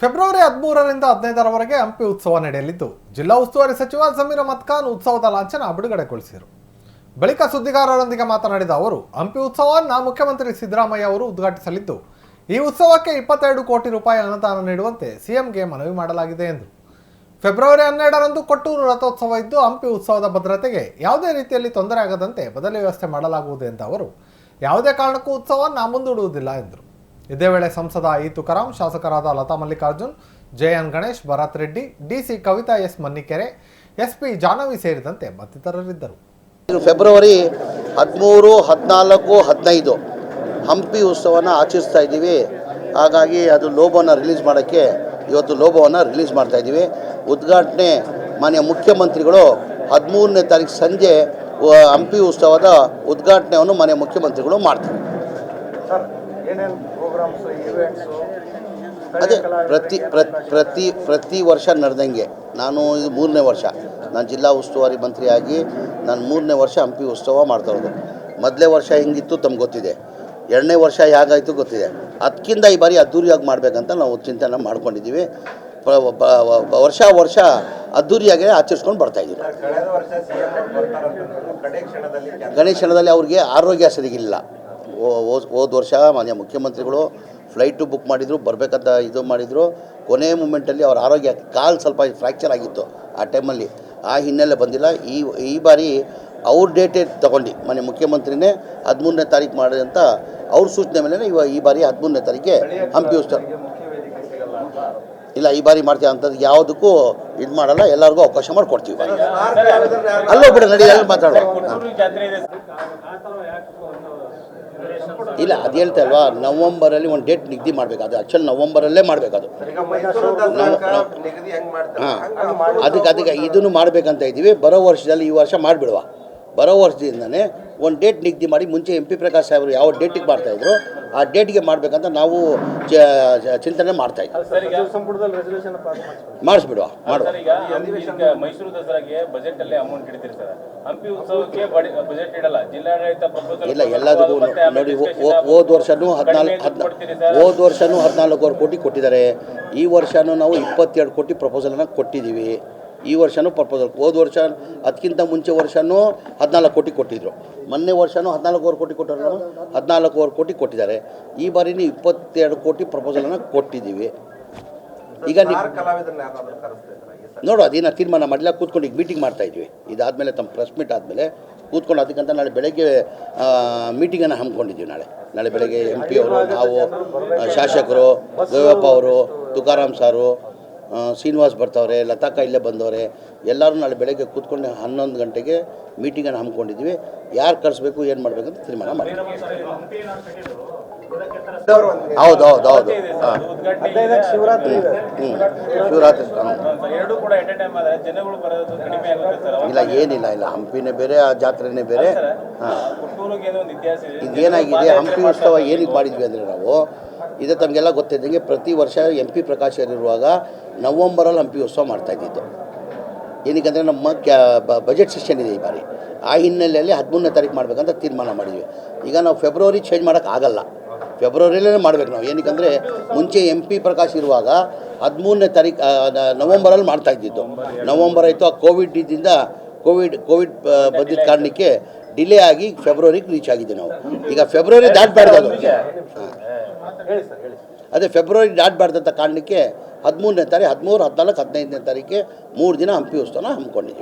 February 13ರಿಂದ 15ರವರೆಗೆ Hampi ಉತ್ಸವ ನಡೆಯಲಿದ್ದು ಜಿಲ್ಲಾ ಉಸ್ತುವಾರಿ ಸಚಿವ ಜಮೀರ್ ಅಹಮದ್ ಖಾನ್ ಉತ್ಸವದ ಲಾಂಛನ ಬಿಡುಗಡೆಗೊಳಿಸಿದರು. ಬಳಿಕ ಸುದ್ದಿಗಾರರೊಂದಿಗೆ ಮಾತನಾಡಿದ ಅವರು, ಹಂಪಿ ಉತ್ಸವವನ್ನು ಮುಖ್ಯಮಂತ್ರಿ ಸಿದ್ದರಾಮಯ್ಯ ಅವರು ಉದ್ಘಾಟಿಸಲಿದ್ದು, ಈ ಉತ್ಸವಕ್ಕೆ 22 ಕೋಟಿ ರೂಪಾಯಿ ಅನುದಾನ ನೀಡುವಂತೆ ಸಿಎಂಗೆ ಮನವಿ ಮಾಡಲಾಗಿದೆ ಎಂದರು. ಫೆಬ್ರವರಿ 12ರಂದು ಕೊಟ್ಟೂರು ರಥೋತ್ಸವ ಇದ್ದು, ಹಂಪಿ ಉತ್ಸವದ ಭದ್ರತೆಗೆ ಯಾವುದೇ ರೀತಿಯಲ್ಲಿ ತೊಂದರೆ ಆಗದಂತೆ ಬದಲಿ ವ್ಯವಸ್ಥೆ ಮಾಡಲಾಗುವುದು ಎಂದ ಅವರು, ಯಾವುದೇ ಕಾರಣಕ್ಕೂ ಉತ್ಸವವನ್ನು ಮುಂದೂಡುವುದಿಲ್ಲ ಎಂದರು. ಇದೇ ವೇಳೆ ಸಂಸದ ಇ ತುಕಾರಾಂ, ಶಾಸಕರಾದ Latha Mallikarjun, JN Ganesh, Bharat Reddy, DC Kavitha S Mannikere, SP Jahnavi ಸೇರಿದಂತೆ ಮತ್ತಿತರರಿದ್ದರು. ಫೆಬ್ರವರಿ 13, 14, 15 ಹಂಪಿ ಉತ್ಸವನ ಆಚರಿಸ್ತಾ ಇದ್ದೀವಿ. ಹಾಗಾಗಿ ಅದು ಲೋಗೋನ ರಿಲೀಸ್ ಮಾಡೋಕ್ಕೆ ಇವತ್ತು ಲೋಗೋವನ್ನು ರಿಲೀಸ್ ಮಾಡ್ತಾ ಇದ್ದೀವಿ. ಉದ್ಘಾಟನೆ ಮಾನ್ಯ ಮುಖ್ಯಮಂತ್ರಿಗಳು 13ನೇ ತಾರೀಕು ಸಂಜೆ ಹಂಪಿ ಉತ್ಸವದ ಉದ್ಘಾಟನೆಯನ್ನು ಮಾನ್ಯ ಮುಖ್ಯಮಂತ್ರಿಗಳು ಮಾಡ್ತಾರೆ. ಅದೇ ಪ್ರತಿ ವರ್ಷ ನಡೆದಂಗೆ ನಾನು ಇದು 3ನೇ ವರ್ಷ, ನಾನು ಜಿಲ್ಲಾ ಉಸ್ತುವಾರಿ ಮಂತ್ರಿಯಾಗಿ ನಾನು 3ನೇ ವರ್ಷ ಹಂಪಿ ಉತ್ಸವ ಮಾಡ್ತಾ ಇರೋದು. ಮೊದಲೇ ವರ್ಷ ಹೆಂಗಿತ್ತು ತಮ್ಗೆ ಗೊತ್ತಿದೆ, 2ನೇ ವರ್ಷ ಹೇಗಾಯಿತು ಗೊತ್ತಿದೆ. ಅದಕ್ಕಿಂತ ಈ ಬಾರಿ ಅದ್ದೂರಿಯಾಗಿ ಮಾಡಬೇಕಂತ ನಾವು ಚಿಂತನೆ ಮಾಡ್ಕೊಂಡಿದ್ದೀವಿ. ವರ್ಷ ಅದ್ದೂರಿಯಾಗಿ ಆಚರಿಸ್ಕೊಂಡು ಬರ್ತಾಯಿದ್ದೀವಿ. ಗಣೇಶನದಲ್ಲಿ ಅವ್ರಿಗೆ ಆರೋಗ್ಯ ಸರಿಗಿಲ್ಲ. ಹೋದ ವರ್ಷ ಮಾನ್ಯ ಮುಖ್ಯಮಂತ್ರಿಗಳು ಫ್ಲೈಟು ಬುಕ್ ಮಾಡಿದರು, ಬರಬೇಕಂತ ಇದು ಮಾಡಿದರು. ಕೊನೆ ಮೂಮೆಂಟಲ್ಲಿ ಅವ್ರ ಆರೋಗ್ಯ ಕಾಲು ಸ್ವಲ್ಪ ಫ್ರ್ಯಾಕ್ಚರ್ ಆಗಿತ್ತು. ಆ ಟೈಮಲ್ಲಿ ಆ ಹಿನ್ನೆಲೆ ಬಂದಿಲ್ಲ. ಈ ಬಾರಿ ಅವ್ರ ಡೇಟೇ ತೊಗೊಂಡು ಮಾನ್ಯ ಮುಖ್ಯಮಂತ್ರಿನೇ 13ನೇ ತಾರೀಕು ಮಾಡಿ ಅಂತ ಅವ್ರ ಸೂಚನೆ ಮೇಲೆ ಈ ಬಾರಿ 13ನೇ ತಾರೀಕಿಗೆ ಹಂಪಿ ಉತ್ಸವ ಇಲ್ಲ. ಈ ಬಾರಿ ಮಾಡ್ತೀವಿ ಅಂಥದ್ದು ಯಾವುದಕ್ಕೂ ಇದು ಮಾಡಲ್ಲ, ಎಲ್ಲರಿಗೂ ಅವಕಾಶ ಮಾಡಿಕೊಡ್ತೀವಿ. ಅಲ್ಲೋಗ್ಬಿಡ ನಡಿ, ಅಲ್ಲಿ ಮಾತಾಡೋ. ಇಲ್ಲ, ಅದು ಹೇಳ್ತಾ ಅಲ್ವಾ, ನವಂಬರಲ್ಲಿ ಒಂದು ಡೇಟ್ ನಿಗದಿ ಮಾಡಬೇಕು. ಅದು ಆ್ಯಕ್ಚುಲಿ ನವಂಬರಲ್ಲೇ ಮಾಡಬೇಕು. ಅದು ಹಾಂ, ಅದಕ್ಕೆ ಇದನ್ನು ಮಾಡಬೇಕಂತ ಇದ್ದೀವಿ. ಬರೋ ವರ್ಷದಲ್ಲಿ ಈ ವರ್ಷ ಮಾಡಿಬಿಡುವ. ಬರೋ ವರ್ಷದಿಂದನೇ ಒಂದು ಡೇಟ್ ನಿಗದಿ ಮಾಡಿ, ಮುಂಚೆ MP ಪ್ರಕಾಶ್ ಸಾಹೇಬರು ಯಾವ ಡೇಟಿಗೆ ಮಾಡ್ತಾಯಿದ್ರು ಆ ಡೇಟಿಗೆ ಮಾಡಬೇಕಂತ ನಾವು ಚಿಂತನೆ ಮಾಡ್ತಾಯಿದ್ದೀವಿ. ಮಾಡಿಸ್ಬಿಡುವ ಮಾಡುವ. ಮೈಸೂರು ದಸರಾಗೆ ಬಜೆಟ್ ಅಲ್ಲಿ ಅಮೌಂಟ್ ಇಡ್ತೀರಿ ಸರ್, ಹಂಪಿ ಉತ್ಸವಕ್ಕೆ ಬಜೆಟ್ ಇಡಲ್ಲ. ಜಿಲ್ಲಾಡಳಿತ ಇಲ್ಲ, ಎಲ್ಲದಕ್ಕೂ ನೋಡಿ, ಹೋದ ವರ್ಷನೂ 14 ಕೋಟಿ ಕೊಟ್ಟಿದ್ದಾರೆ. ಈ ವರ್ಷನೂ ನಾವು 22 ಕೋಟಿ ಪ್ರಪೋಸಲನ್ನು ಕೊಟ್ಟಿದ್ದೀವಿ. ಈ ವರ್ಷನೂ ಪ್ರಪೋಸಲ್, ಹೋದ ವರ್ಷ ಅದಕ್ಕಿಂತ ಮುಂಚೆ ವರ್ಷನೂ 14 ಕೋಟಿ ಕೊಟ್ಟಿದ್ದರು. ಮೊನ್ನೆ ವರ್ಷನೂ 14 ಕೋಟಿ ಕೊಟ್ಟರು, ನಾವು 14 ಕೋಟಿ ಕೊಟ್ಟಿದ್ದಾರೆ. ಈ ಬಾರಿನೂ 22 ಕೋಟಿ ಪ್ರಪೋಸಲನ್ನು ಕೊಟ್ಟಿದ್ದೀವಿ. ಈಗ ನೋಡು, ಅದೇನು ತೀರ್ಮಾನ ಮಾಡಲಿಲ್ಲ, ಕೂತ್ಕೊಂಡು ಈಗ ಮೀಟಿಂಗ್ ಮಾಡ್ತಾಯಿದ್ವಿ. ಇದಾದಮೇಲೆ ತಮ್ಮ ಪ್ರೆಸ್ ಮೀಟ್ ಆದಮೇಲೆ ಕೂತ್ಕೊಂಡು ಅದಕ್ಕಂತ ನಾಳೆ ಬೆಳಗ್ಗೆ ಮೀಟಿಂಗನ್ನು ಹಮ್ಮಿಕೊಂಡಿದ್ದೀವಿ. ನಾಳೆ ಬೆಳಗ್ಗೆ MP ಅವರು, ನಾವು, ಶಾಸಕರು, ದೇವಪ್ಪ ಅವರು, ತುಕಾರಾಮ್ ಸಾರು, ಶ್ರೀನಿವಾಸ್ ಬರ್ತಾವ್ರೆ, ಲತಾಕ ಇಲ್ಲೇ ಬಂದವರೆ, ಎಲ್ಲರೂ ನಾಳೆ ಬೆಳಗ್ಗೆ ಕೂತ್ಕೊಂಡು 11 ಗಂಟೆಗೆ ಮೀಟಿಂಗನ್ನು ಹಮ್ಮಿಕೊಂಡಿದ್ದೀವಿ. ಯಾರು ಕಳಿಸ್ಬೇಕು, ಏನು ಮಾಡಬೇಕಂತ ತೀರ್ಮಾನ ಮಾಡಿ. ಹೌದು ಶಿವರಾತ್ರಿ ಇಲ್ಲ, ಏನಿಲ್ಲ, ಹಂಪಿನೇ ಬೇರೆ, ಆ ಜಾತ್ರೆನೇ ಬೇರೆ. ಇದೇನಾಗಿದೆ, ಹಂಪಿ ಉತ್ಸವ ಏನಕ್ಕೆ ಮಾಡಿದ್ವಿ ಅಂದರೆ, ನಾವು ಇದು ತಮಗೆಲ್ಲ ಗೊತ್ತಿದ್ದಂಗೆ ಪ್ರತಿ ವರ್ಷ MP ಪ್ರಕಾಶ್ ಇರುವಾಗ ನವಂಬರಲ್ಲಿ ಹಂಪಿ ಉತ್ಸವ ಮಾಡ್ತಾಯಿದ್ದಿದ್ದು. ಏನಕ್ಕಂದರೆ ನಮ್ಮ ಬಜೆಟ್ ಸೆಷನ್ ಇದೆ ಈ ಬಾರಿ. ಆ ಹಿನ್ನೆಲೆಯಲ್ಲಿ 13ನೇ ತಾರೀಕು ಮಾಡಬೇಕಂತ ತೀರ್ಮಾನ ಮಾಡಿದ್ವಿ. ಈಗ ನಾವು ಫೆಬ್ರವರಿ ಚೇಂಜ್ ಮಾಡೋಕ್ಕಾಗಲ್ಲ, ಫೆಬ್ರವರಿಯಲ್ಲೇ ಮಾಡಬೇಕು ನಾವು. ಏನಕ್ಕಂದರೆ ಮುಂಚೆ MP ಪ್ರಕಾಶ್ ಇರುವಾಗ 13ನೇ ತಾರೀಕು ನವಂಬರಲ್ಲಿ ಮಾಡ್ತಾಯಿದ್ದಿದ್ದು. ನವಂಬರ್ ಆಯಿತು, ಆ ಕೋವಿಡ್ ಬಂದಿದ್ದ ಕಾರಣಕ್ಕೆ ಡಿಲೇ ಆಗಿ ಫೆಬ್ರವರಿಗೆ ರೀಚ್ ಆಗಿದ್ದೆ ನಾವು. ಈಗ ಫೆಬ್ರವರಿ ದಾಟಬಾರ್ದು ಅದು. ಅದೇ ಫೆಬ್ರವರಿ ದಾಟಬಾರ್ದಂಥ ಕಾರಣಕ್ಕೆ 13ನೇ ತಾರೀಕು, 13, 14, 15ನೇ ತಾರೀಕಿಗೆ 3 ದಿನ ಹಂಪಿ ಉತ್ಸವನ ಹಮ್ಮಿಕೊಂಡಿದ್ದೀವಿ.